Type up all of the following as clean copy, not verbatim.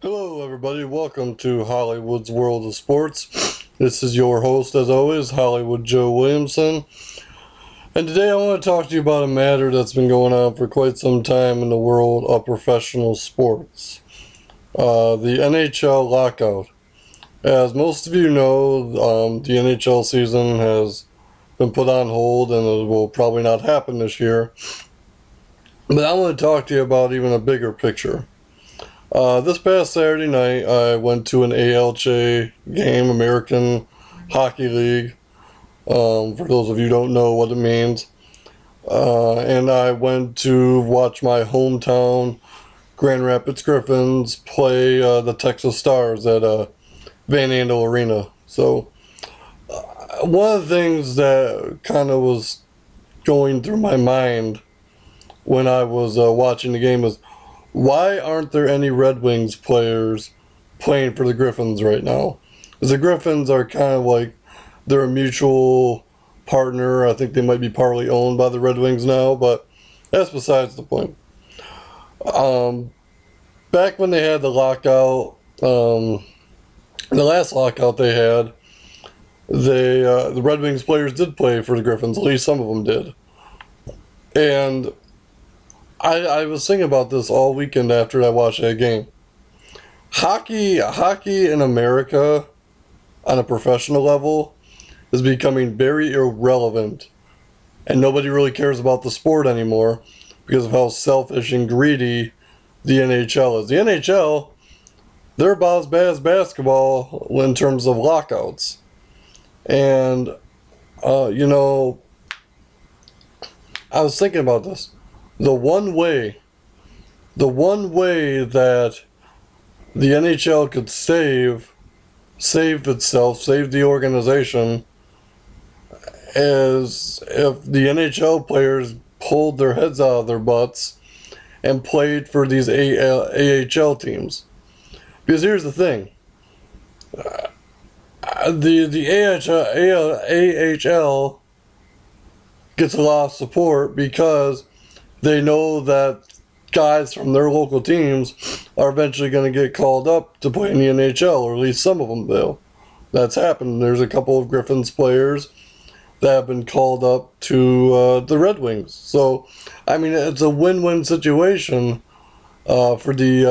Hello everybody, welcome to Hollywood's World of Sports. This is your host as always, Hollywood Joe Williamson. And today I want to talk to you about a matter that's been going on for quite some time in the world of professional sports. The NHL lockout. As most of you know, the NHL season has been put on hold and it will probably not happen this year. But I want to talk to you about even a bigger picture. This past Saturday night, I went to an AHL game, American Hockey League, for those of you who don't know what it means. And I went to watch my hometown Grand Rapids Griffins play the Texas Stars at Van Andel Arena. So, one of the things that kind of was going through my mind when I was watching the game was, why aren't there any Red Wings players playing for the Griffins right now? Because the Griffins are kind of like, they're a mutual partner. I think they might be partly owned by the Red Wings now, but that's besides the point. Back when they had the lockout, the last lockout they had, the Red Wings players did play for the Griffins. At least some of them did. And I was thinking about this all weekend after I watched that game. Hockey in America on a professional level is becoming very irrelevant, and nobody really cares about the sport anymore because of how selfish and greedy the NHL is. The NHL, they're about as bad as basketball in terms of lockouts. And, I was thinking about this. The one way that the NHL could save itself, save the organization, is if the NHL players pulled their heads out of their butts and played for these AHL teams. Because here's the thing. The AHL gets a lot of support because they know that guys from their local teams are eventually going to get called up to play in the NHL, or at least some of them will. That's happened. There's a couple of Griffins players that have been called up to the Red Wings. So, I mean, it's a win-win situation for the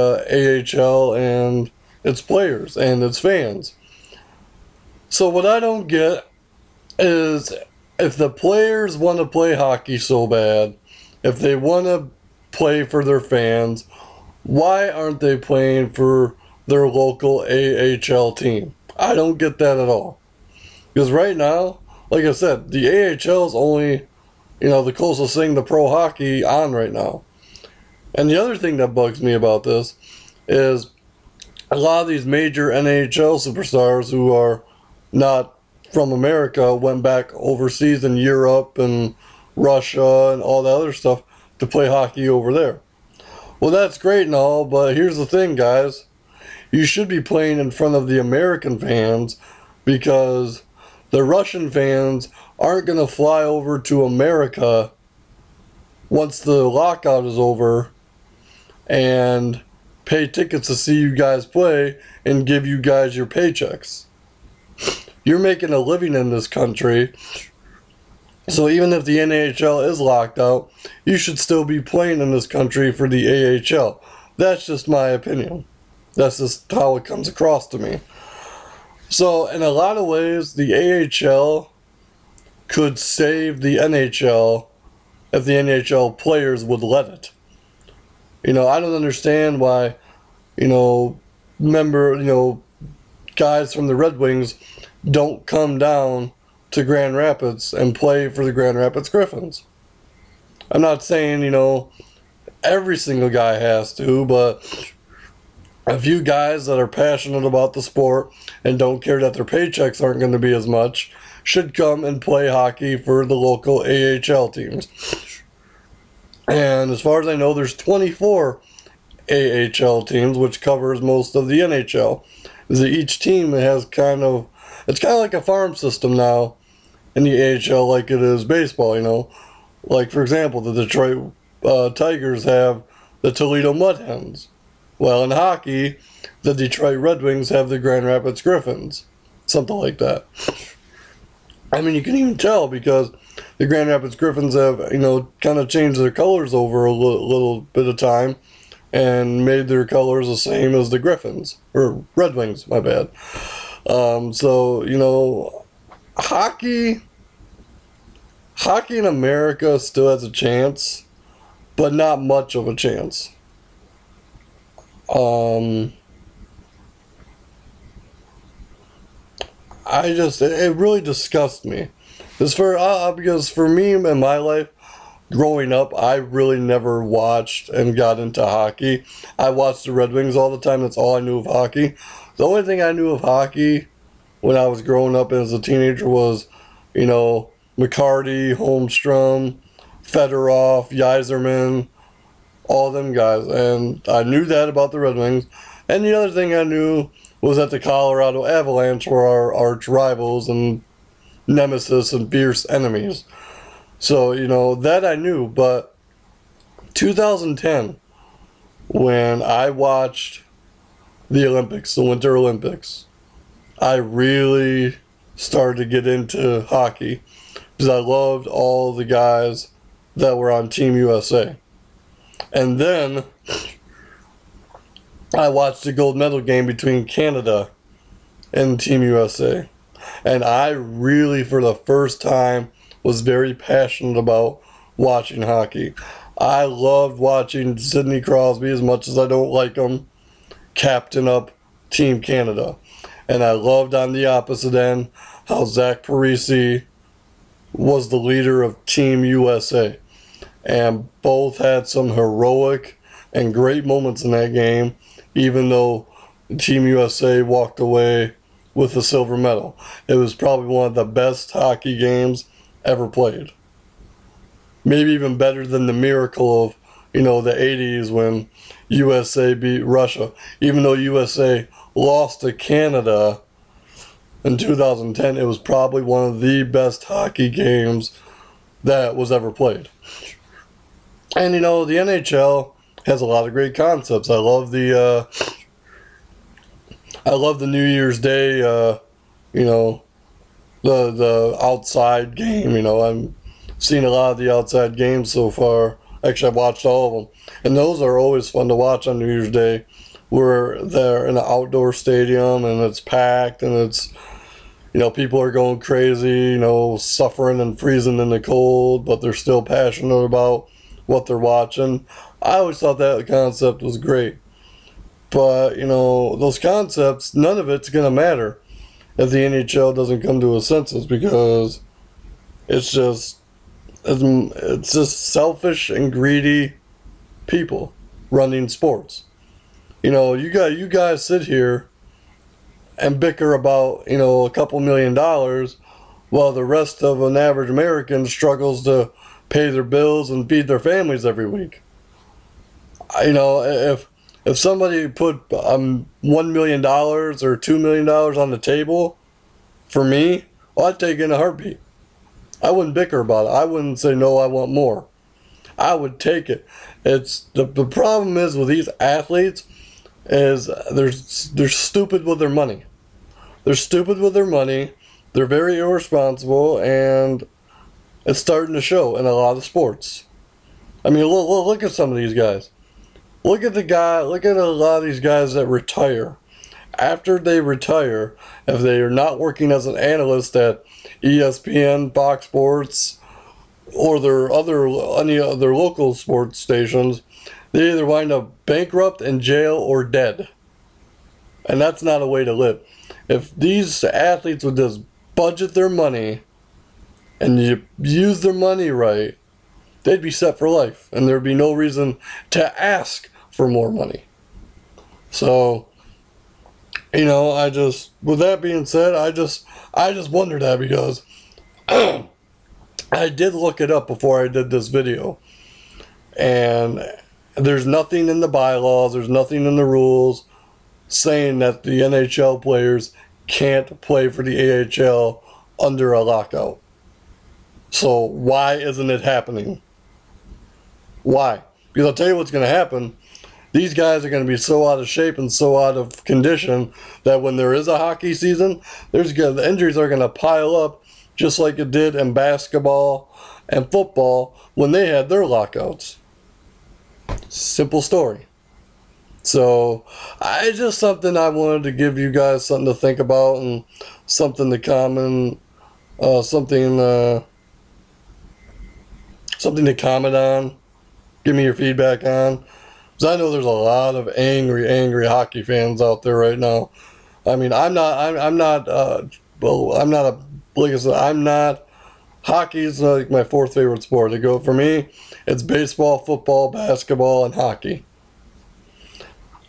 AHL and its players and its fans. So what I don't get is, if the players want to play hockey so bad, if they want to play for their fans, why aren't they playing for their local AHL team? I don't get that at all. Because right now, like I said, the AHL is only, the closest thing to pro hockey on right now. And the other thing that bugs me about this is a lot of these major NHL superstars who are not from America went back overseas in Europe and Russia and all that other stuff to play hockey over there. Well, that's great and all, but here's the thing, guys. You should be playing in front of the American fans, because the Russian fans aren't going to fly over to America once the lockout is over and pay tickets to see you guys play and give you guys your paychecks. You're making a living in this country. So even if the NHL is locked out, you should still be playing in this country for the AHL. That's just my opinion. That's just how it comes across to me. So in a lot of ways, the AHL could save the NHL if the NHL players would let it. I don't understand why, guys from the Red Wings don't come down to Grand Rapids and play for the Grand Rapids Griffins. I'm not saying, every single guy has to, but a few guys that are passionate about the sport and don't care that their paychecks aren't going to be as much should come and play hockey for the local AHL teams. And as far as I know, there's 24 AHL teams, which covers most of the NHL. Each team has it's kind of like a farm system now in the AHL, like it is baseball, Like, for example, the Detroit Tigers have the Toledo Mud Hens. Well, in hockey, the Detroit Red Wings have the Grand Rapids Griffins. Something like that. I mean, you can even tell because the Grand Rapids Griffins have, kind of changed their colors over a little bit of time and made their colors the same as the Griffins. Or Red Wings, my bad. So, hockey in America still has a chance, but not much of a chance. It really disgusts me. Because for me in my life, growing up, I really never watched and got into hockey. I watched the Red Wings all the time. That's all I knew of hockey. The only thing I knew of hockey when I was growing up as a teenager was, McCarty, Holmstrom, Fedorov, Yzerman, all them guys. And I knew that about the Red Wings. And the other thing I knew was that the Colorado Avalanche were our arch rivals and nemesis and fierce enemies. So, that I knew. But 2010, when I watched the Olympics, the Winter Olympics, I really started to get into hockey because I loved all the guys that were on Team USA. And then I watched the gold medal game between Canada and Team USA. And I really, for the first time, was very passionate about watching hockey. I loved watching Sidney Crosby, as much as I don't like him, captain up Team Canada. And I loved on the opposite end how Zach Parise was the leader of Team USA. And both had some heroic and great moments in that game, even though Team USA walked away with the silver medal. It was probably one of the best hockey games ever played. Maybe even better than the miracle of, the 80s when USA beat Russia. Even though USA lost to Canada in 2010, it was probably one of the best hockey games that was ever played. And, the NHL has a lot of great concepts. I love the New Year's Day, the outside game. I'm seeing a lot of the outside games so far. Actually, I've watched all of them. And those are always fun to watch on New Year's Day, where they're in an outdoor stadium and it's packed and it's, people are going crazy, suffering and freezing in the cold, but they're still passionate about what they're watching. I always thought that concept was great. But, those concepts, none of it's going to matter if the NHL doesn't come to a senses, because it's just selfish and greedy people running sports. You guys sit here and bicker about, a couple $1 million while the rest of an average American struggles to pay their bills and feed their families every week. If somebody put $1 million or $2 million on the table for me, I'd take it in a heartbeat. I wouldn't bicker about it. I wouldn't say, no, I want more. I would take it. It's the problem is with these athletes is they're stupid with their money. They're stupid with their money. They're very irresponsible, and it's starting to show in a lot of sports. I mean, look at some of these guys. Look at a lot of these guys that retire. After they retire, if they are not working as an analyst at ESPN, Fox Sports, or any other local sports stations, they either wind up bankrupt, in jail, or dead. And that's not a way to live. If these athletes would just budget their money and you use their money right, they'd be set for life, and there'd be no reason to ask for more money. So, with that being said, I just wondered that, because I did look it up before I did this video, and there's nothing in the bylaws, there's nothing in the rules saying that the NHL players can't play for the AHL under a lockout. So why isn't it happening? Why? Because I'll tell you what's going to happen. these guys are going to be so out of shape and so out of condition that when there is a hockey season, the injuries are going to pile up just like it did in basketball and football when they had their lockouts. Simple story. So, it's just something I wanted to give you guys something to think about and something to comment, something to comment on. Give me your feedback on. Because I know there's a lot of angry hockey fans out there right now. I mean, hockey's like my fourth favorite sport. For me, it's baseball, football, basketball, and hockey.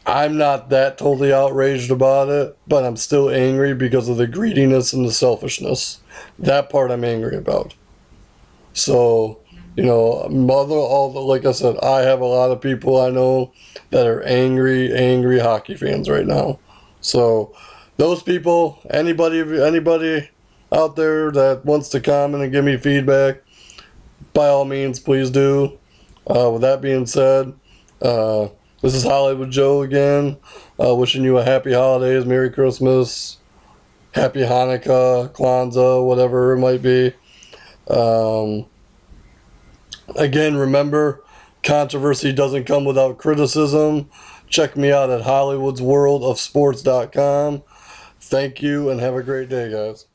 I'm not that totally outraged about it, but I'm still angry because of the greediness and the selfishness. That part I'm angry about. So, like I said, I have a lot of people I know that are angry hockey fans right now. So, those people, anybody out there that wants to comment and give me feedback, by all means, please do. With that being said, this is Hollywood Joe again, wishing you a happy holidays, Merry Christmas, Happy Hanukkah, Kwanzaa, whatever it might be. Again, remember, controversy doesn't come without criticism. Check me out at hollywoodsworldofsports.com. Thank you and have a great day, guys.